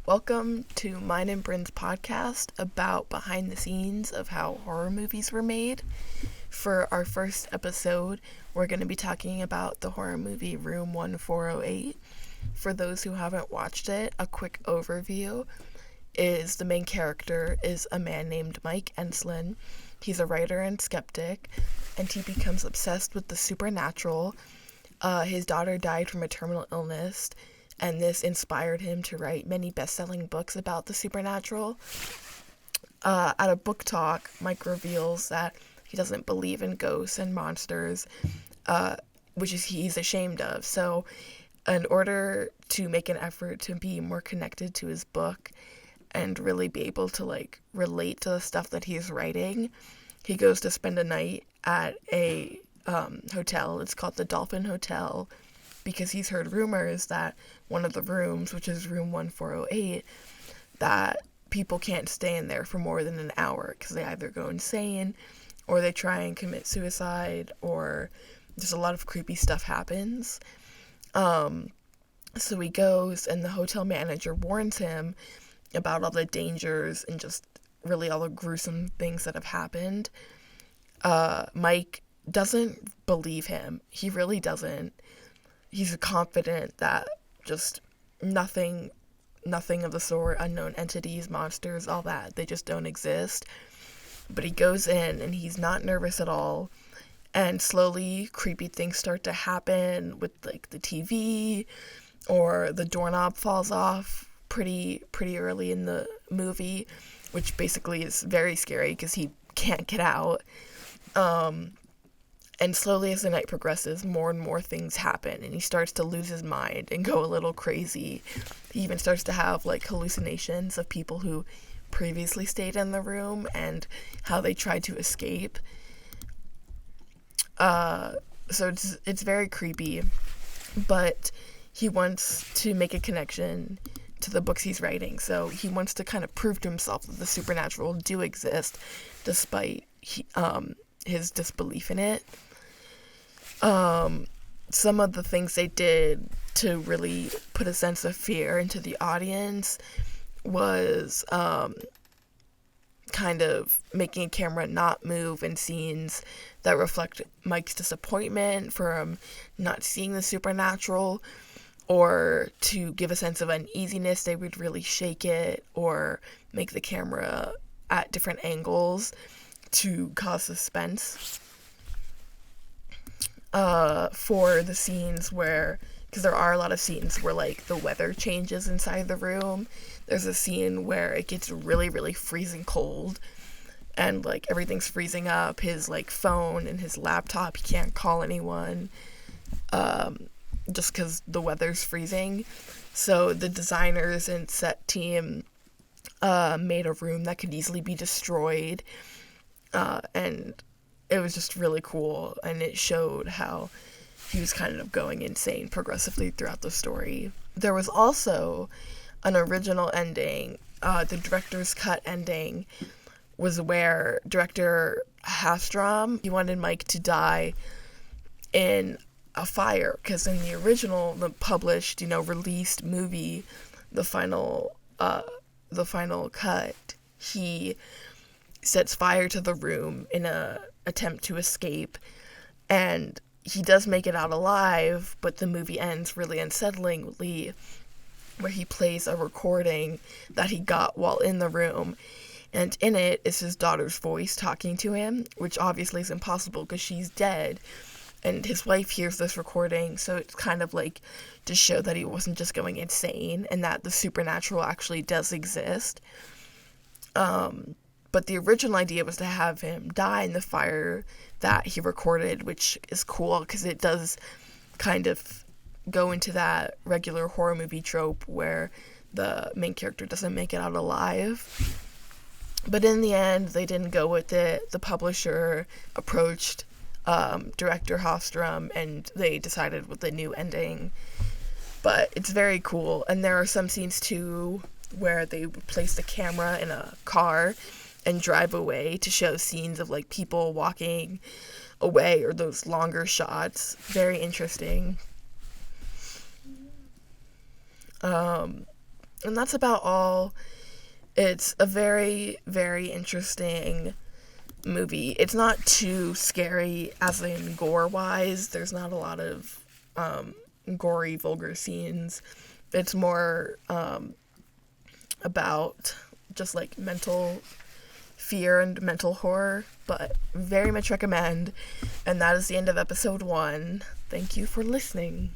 Welcome to mine and Bryn's podcast about behind the scenes of how horror movies were made. For our first episode, we're going to be talking about the horror movie Room 1408. For those who haven't watched it, a quick overview is the main character is a man named Mike Enslin. He's a writer and skeptic, and he becomes obsessed with the supernatural. His daughter died from a terminal illness, and this inspired him to write many best-selling books about the supernatural. At a book talk, Mike reveals that he doesn't believe in ghosts and monsters, which he's ashamed of. So in order to make an effort to be more connected to his book and really be able to relate to the stuff that he's writing, he goes to spend a night at a hotel. It's called the Dolphin Hotel, because he's heard rumors that one of the rooms, which is room 1408, that people can't stay in there for more than an hour because they either go insane or they try and commit suicide, or just a lot of creepy stuff happens. So he goes, and the hotel manager warns him about all the dangers and just really all the gruesome things that have happened. Mike doesn't believe him. He really doesn't. He's confident that just nothing of the sort, unknown entities, monsters, all that, they just don't exist. But he goes in and he's not nervous at all, and slowly creepy things start to happen with the TV, or the doorknob falls off pretty early in the movie, which basically is very scary because he can't get out. And slowly as the night progresses, more and more things happen, and he starts to lose his mind and go a little crazy. He even starts to have hallucinations of people who previously stayed in the room and how they tried to escape. So it's very creepy, but he wants to make a connection to the books he's writing. So he wants to kind of prove to himself that the supernatural do exist, despite his disbelief in it. Some of the things they did to really put a sense of fear into the audience was kind of making a camera not move in scenes that reflect Mike's disappointment from not seeing the supernatural, or to give a sense of uneasiness. They would really shake it or make the camera at different angles to cause suspense. For the scenes where, because there are a lot of scenes where the weather changes inside the room. There's a scene where it gets really freezing cold, and everything's freezing up. His phone and his laptop, he can't call anyone, just because the weather's freezing. So the designers and set team made a room that could easily be destroyed, and it was just really cool, and it showed how he was kind of going insane progressively throughout the story. There was also an original ending. The director's cut ending was where director Hastrom, he wanted Mike to die in a fire, because in the original, the published, released movie, the final cut, he sets fire to the room in a attempt to escape, and he does make it out alive, but the movie ends really unsettlingly, where he plays a recording that he got while in the room, and in it is his daughter's voice talking to him, which obviously is impossible because she's dead, and his wife hears this recording, so it's kind of to show that he wasn't just going insane and that the supernatural actually does exist. But the original idea was to have him die in the fire that he recorded, which is cool because it does kind of go into that regular horror movie trope where the main character doesn't make it out alive. But in the end, they didn't go with it. The publisher approached director Hastrom, and they decided with a new ending. But it's very cool, and there are some scenes too where they would place the camera in a car and drive away to show scenes of people walking away, or those longer shots. Very interesting. And that's about all. It's a very, very interesting movie. It's not too scary as in gore-wise. There's not a lot of gory, vulgar scenes. It's more about just like mental fear and mental horror, but very much recommend. And that is the end of episode 1. Thank you for listening.